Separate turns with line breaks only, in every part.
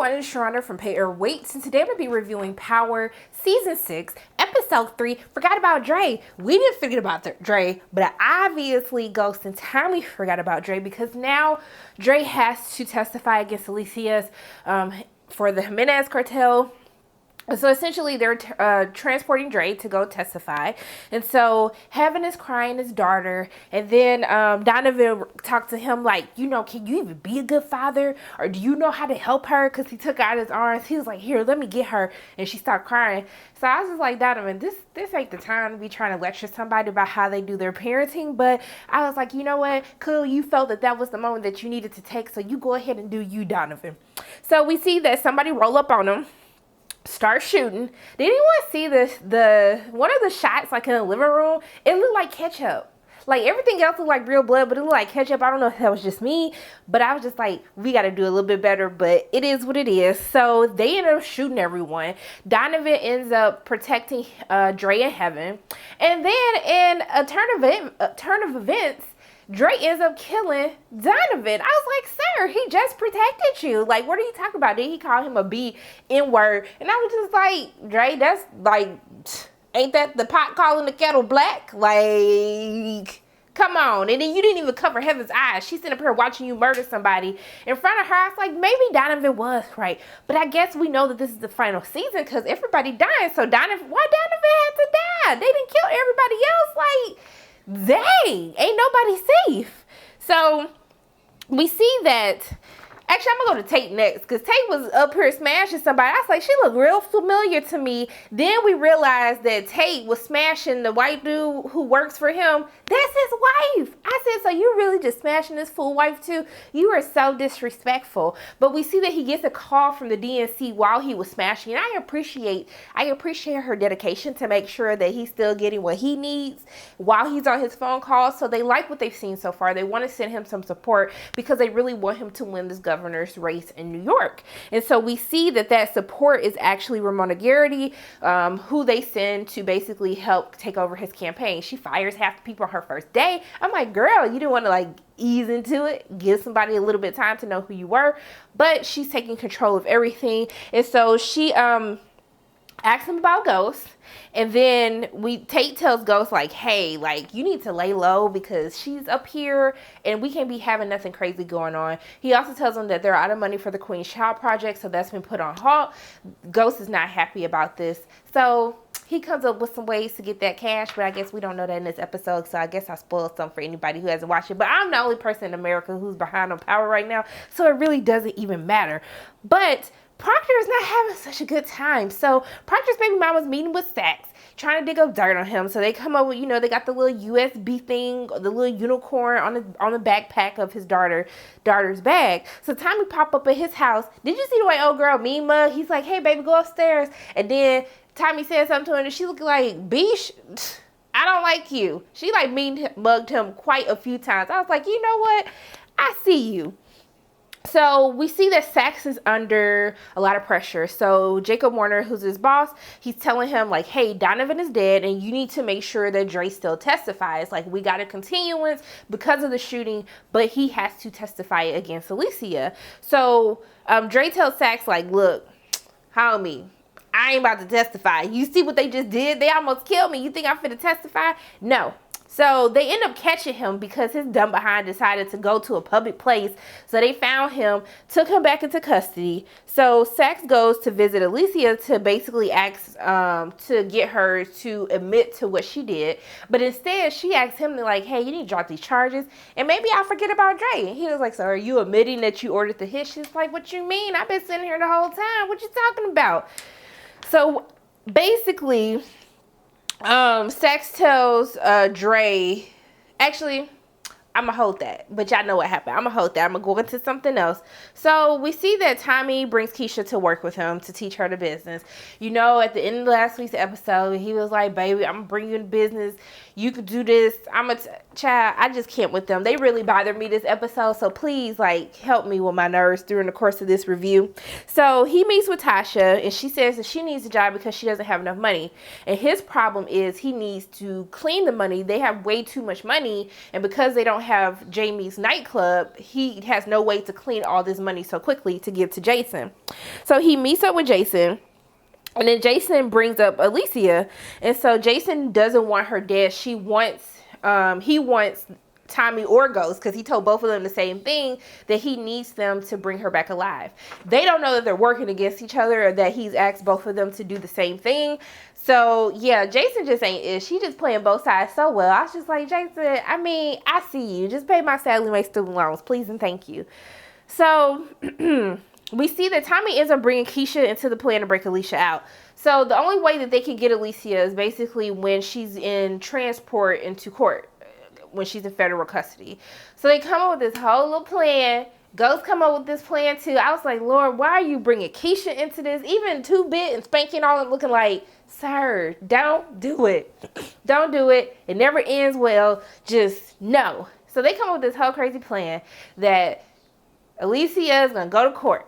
everyone, it's Sharonda from Pay or Wait, and today I'm going to be reviewing Power Season 6, Episode 3, Forgot About Dre. We didn't forget about Dre, but obviously Ghost and Tommy forgot about Dre because now Dre has to testify against Alicia for the Jimenez cartel. So essentially, they're transporting Dre to go testify. And so Heaven is crying his daughter. And then Donovan talked to him like, you know, can you even be a good father? Or do you know how to help her? Because he took out his arms. He was like, here, let me get her. And she stopped crying. So I was just like, Donovan, this ain't the time to be trying to lecture somebody about how they do their parenting. But I was like, you know what? Clearly you felt that was the moment that you needed to take. So you go ahead and do you, Donovan. So we see that somebody roll up on him. Start shooting. Did anyone see the one of the shots like in the living room? It looked like ketchup. Like everything else looked like real blood, but it looked like ketchup. I don't know if that was just me, but I was just like, we got to do a little bit better, but it is what it is. So they end up shooting everyone. Donovan ends up protecting Dre and Heaven. And then in a turn of events, Dre ends up killing Donovan. I was like, sir, he just protected you. Like, what are you talking about? Did he call him a B N-word? And I was just like, Dre, that's like, ain't that the pot calling the kettle black? Like, come on. And then you didn't even cover Heaven's eyes. She's sitting up here watching you murder somebody in front of her. I was like, maybe Donovan was right. But I guess we know that this is the final season because everybody dying. So why Donovan had to die? They didn't kill everybody else. Like, dang, ain't nobody safe. So we see that. Actually, I'm going to go to Tate next because Tate was up here smashing somebody. I was like, she looked real familiar to me. Then we realized that Tate was smashing the white dude who works for him. That's his wife. I said, so you really just smashing this fool wife too? You are so disrespectful. But we see that he gets a call from the DNC while he was smashing. And I appreciate her dedication to make sure that he's still getting what he needs while he's on his phone call. So they like what they've seen so far. They want to send him some support because they really want him to win this governor's race in New York. And so we see that support is actually Ramona Garrity, who they send to basically help take over his campaign. She fires half the people on her first day. I'm like, girl, you didn't want to like ease into it, give somebody a little bit of time to know who you were, but she's taking control of everything. And so she asks him about Ghost, and then Tate tells Ghost like, hey, like you need to lay low because she's up here and we can't be having nothing crazy going on. He also tells him that they're out of money for the Queen's Child Project, so that's been put on halt. Ghost is not happy about this, so he comes up with some ways to get that cash, but I guess we don't know that in this episode, so I guess I spoiled something for anybody who hasn't watched it. But I'm the only person in America who's behind on Power right now, so it really doesn't even matter. But Proctor is not having such a good time. So Proctor's baby mom was meeting with Sax, trying to dig up dirt on him. So they come up with, you know, they got the little USB thing, the little unicorn on the backpack of his daughter's bag. So Tommy pop up at his house. Did you see the way old girl mean mug? He's like, hey baby, go upstairs. And then Tommy said something to her and she looked like, Beesh, I don't like you. She like mugged him quite a few times. I was like, you know what? I see you. So we see that Sax is under a lot of pressure. So Jacob Warner, who's his boss, he's telling him like, hey, Donovan is dead and you need to make sure that Dre still testifies. Like, we got a continuance because of the shooting, but he has to testify against Alicia. So Dre tells Sax like, look, homie, I ain't about to testify. You see what they just did? They almost killed me. You think I'm finna testify? No. So they end up catching him because his dumb behind decided to go to a public place. So they found him, took him back into custody. So Sax goes to visit Alicia to basically ask to get her to admit to what she did. But instead, she asked him to like, hey, you need to drop these charges and maybe I'll forget about Dre. And he was like, so are you admitting that you ordered the hit? She's like, what you mean? I've been sitting here the whole time. What you talking about? So basically, Sax tells Dre, actually, I'm going to hold that. But y'all know what happened. I'm going to hold that. I'm going to go into something else. So we see that Tommy brings Keisha to work with him to teach her the business. You know, at the end of last week's episode, he was like, baby, I'm going to bring you in business. You could do this. Child, I just can't with them. They really bothered me this episode. So please, like, help me with my nerves during the course of this review. So he meets with Tasha and she says that she needs a job because she doesn't have enough money. And his problem is he needs to clean the money. They have way too much money. And because they don't have Jamie's nightclub, he has no way to clean all this money so quickly to give to Jason. So he meets up with Jason. And then Jason brings up Alicia. And so Jason doesn't want her dead. He wants Tommy or Ghost, because he told both of them the same thing, that he needs them to bring her back alive. They don't know that they're working against each other, or that he's asked both of them to do the same thing. So yeah, Jason just ain't it. She just playing both sides so well. I was just like, Jason, I mean, I see you. Just pay my Sally Mae student loans, please and thank you. So we see that Tommy ends up bringing Keisha into the plan to break Alicia out. So the only way that they can get Alicia is basically when she's in transport into court, when she's in federal custody. So they come up with this whole little plan. Ghost come up with this plan too. I was like, Lord, why are you bringing Keisha into this? Even 2-Bit and Spanking all and looking like, sir, don't do it. Don't do it. It never ends well. Just no. So they come up with this whole crazy plan that Alicia is going to go to court.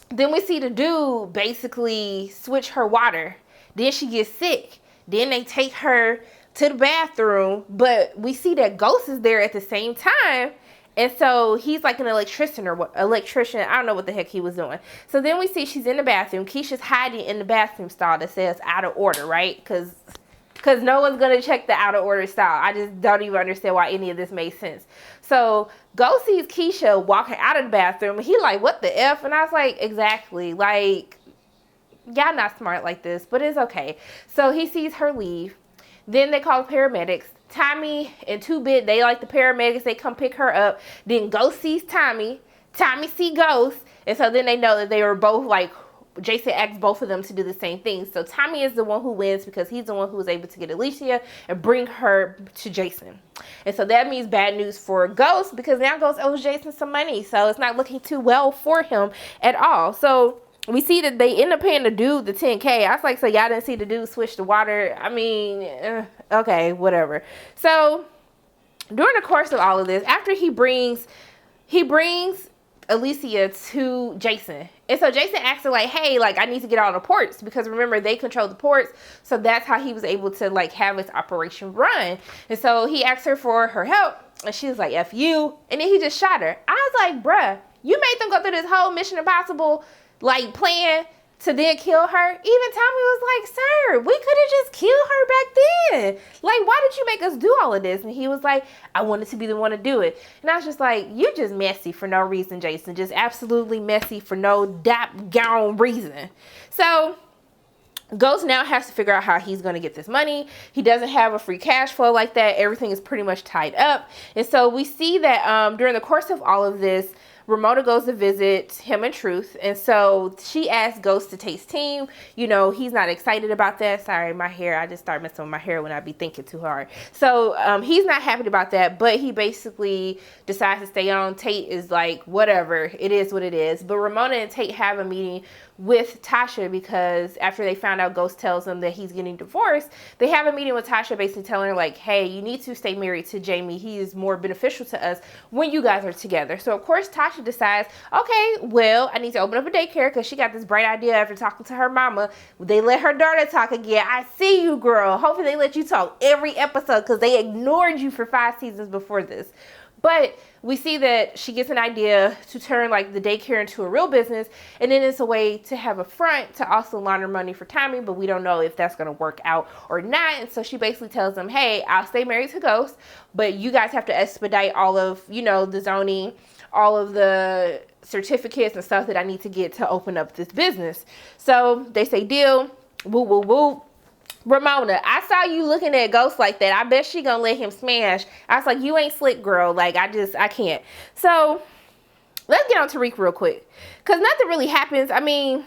Then we see the dude basically switch her water. Then she gets sick. Then they take her to the bathroom. But we see that Ghost is there at the same time. And so he's like an electrician. I don't know what the heck he was doing. So then we see she's in the bathroom. Keisha's hiding in the bathroom stall that says out of order, right? Because no one's going to check the out of order stall. I just don't even understand why any of this made sense. So Ghost sees Keisha walking out of the bathroom. And he like, what the F? And I was like, exactly. Like, y'all not smart like this, but it's okay. So he sees her leave. Then they call the paramedics. Tommy and 2-Bit, they like the paramedics. They come pick her up. Then Ghost sees Tommy. Tommy see Ghost. And so then they know that they were both like, Jason asked both of them to do the same thing. So Tommy is the one who wins because he's the one who was able to get Alicia and bring her to Jason. And so that means bad news for Ghost, because now Ghost owes Jason some money. So it's not looking too well for him at all. So we see that they end up paying the dude the $10K. I was like, so y'all didn't see the dude switch the water? I mean, okay, whatever. So during the course of all of this, after he brings Alicia to Jason. And so Jason asks her like, hey, like I need to get all the ports, because remember they control the ports. So that's how he was able to like have his operation run. And so he asked her for her help and she was like, F you. And then he just shot her. I was like, bruh, you made them go through this whole Mission Impossible like plan to then kill her. Even Tommy was like, sir, we could have just killed her back then. Like, why did you make us do all of this? And he was like, I wanted to be the one to do it. And I was just like, you're just messy for no reason, Jason. Just absolutely messy for no doggone reason. So Ghost now has to figure out how he's going to get this money. He doesn't have a free cash flow like that. Everything is pretty much tied up. And so we see that during the course of all of this, Ramona goes to visit him and Truth. And so she asks Ghost to taste team. You know, he's not excited about that. Sorry, my hair. I just start messing with my hair when I be thinking too hard. So he's not happy about that. But he basically decides to stay on. Tate is like, whatever. It is what it is. But Ramona and Tate have a meeting with Tasha, because after they found out Ghost tells them that he's getting divorced, they have a meeting with Tasha basically telling her like, hey, you need to stay married to Jamie. He is more beneficial to us when you guys are together. So of course Tasha decides, okay, well, I need to open up a daycare, because she got this bright idea after talking to her mama. They let her daughter talk again. I see you, girl. Hopefully they let you talk every episode, because they ignored you for 5 seasons before this. But we see that she gets an idea to turn like the daycare into a real business, and then it's a way to have a front to also launder money for Tommy, but we don't know if that's going to work out or not. And so she basically tells them, hey, I'll stay married to Ghost, but you guys have to expedite all of, you know, the zoning, all of the certificates and stuff that I need to get to open up this business. So they say deal. Woo, woo, woo. Ramona, I saw you looking at Ghost like that. I bet she gonna let him smash. I was like, you ain't slick, girl. Like, I can't. So let's get on Tariq real quick, because nothing really happens. I mean,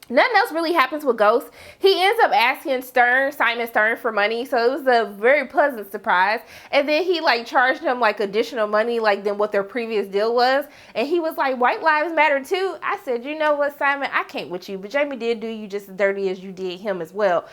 nothing else really happens with Ghost. He ends up asking Simon Stern for money. So it was a very pleasant surprise. And then he like charged him like additional money like than what their previous deal was. And he was like, white lives matter too. I said, you know what, Simon, I can't with you, but Jamie did do you just as dirty as you did him as well.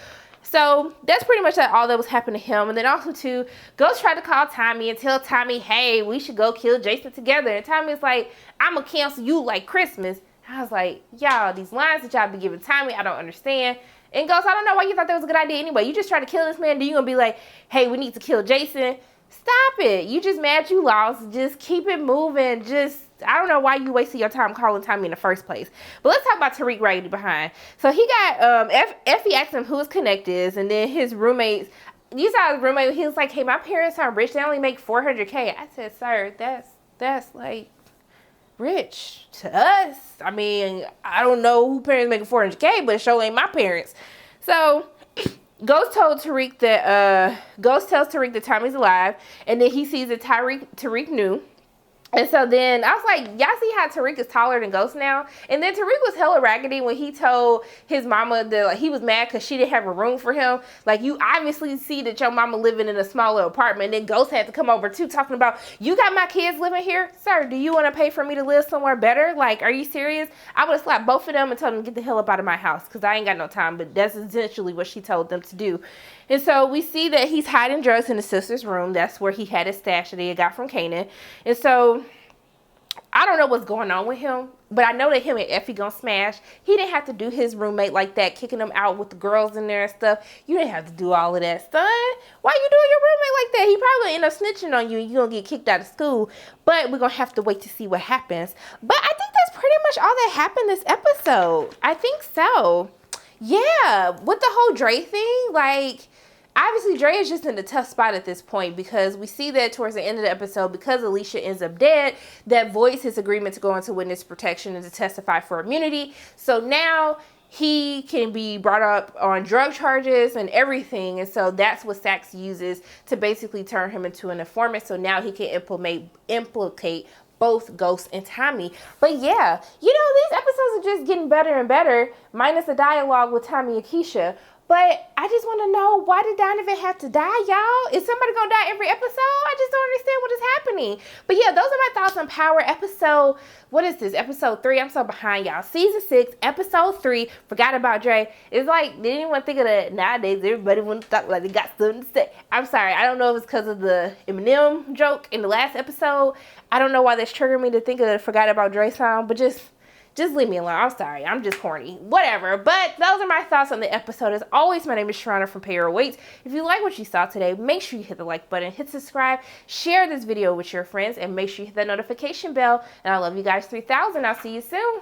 So that's pretty much all that was happening to him. And then also too, Ghost tried to call Tommy and tell Tommy, hey, we should go kill Jason together. And Tommy's like, I'm gonna cancel you like Christmas. I was like, y'all, these lines that y'all be giving Tommy, I don't understand. And Ghost, I don't know why you thought that was a good idea anyway. You just try to kill this man, then you gonna be like, hey, we need to kill Jason. Stop it. You just mad you lost. Just keep it moving. Just, I don't know why you wasted your time calling Tommy in the first place. But let's talk about Tariq right behind. So he got, Effie asked him who his connect is, and then his roommates, you saw his roommate, he was like, hey, my parents are rich. They only make $400K. I said, sir, that's like rich to us. I mean, I don't know who parents making $400K, but it sure ain't my parents. So Ghost tells Tariq that Tommy's alive, and then he sees that Tariq knew. And so then I was like, y'all see how Tariq is taller than Ghost now? And then Tariq was hella raggedy when he told his mama that like, he was mad because she didn't have a room for him. Like, you obviously see that your mama living in a smaller apartment. And then Ghost had to come over too, talking about, you got my kids living here? Sir, do you want to pay for me to live somewhere better? Like, are you serious? I would have slapped both of them and told them to get the hell up out of my house because I ain't got no time. But that's essentially what she told them to do. And so we see that he's hiding drugs in his sister's room. That's where he had his stash that he got from Kanan. And so I don't know what's going on with him, but I know that him and Effie gonna smash. He didn't have to do his roommate like that, kicking him out with the girls in there and stuff. You didn't have to do all of that, son. Why you doing your roommate like that? He probably end up snitching on you and you're gonna get kicked out of school. But we're gonna have to wait to see what happens. But I think that's pretty much all that happened this episode. I think so. Yeah, with the whole Dre thing, like, obviously, Dre is just in a tough spot at this point because we see that towards the end of the episode, because Alicia ends up dead, that voids his agreement to go into witness protection and to testify for immunity. So now he can be brought up on drug charges and everything. And so that's what Saxe uses to basically turn him into an informant. So now he can implicate both Ghost and Tommy. But yeah, you know, these episodes are just getting better and better, minus the dialogue with Tommy and Keisha. But I just want to know, why did Donovan have to die, y'all? Is somebody going to die every episode? I just don't understand what is happening. But yeah, those are my thoughts on Power. Episode, what is this? Episode 3. I'm so behind, y'all. Season 6, episode 3. Forgot about Dre. It's like, didn't anyone think of that nowadays? Everybody want to talk like they got something to say. I'm sorry. I don't know if it's because of the Eminem joke in the last episode. I don't know why that's triggering me to think of the Forgot About Dre song, but just leave me alone. I'm sorry. I'm just corny. Whatever. But those are my thoughts on the episode. As always, my name is Sharana from Pay Your Weights. If you like what you saw today, make sure you hit the like button, hit subscribe, share this video with your friends, and make sure you hit that notification bell. And I love you guys 3000. I'll see you soon.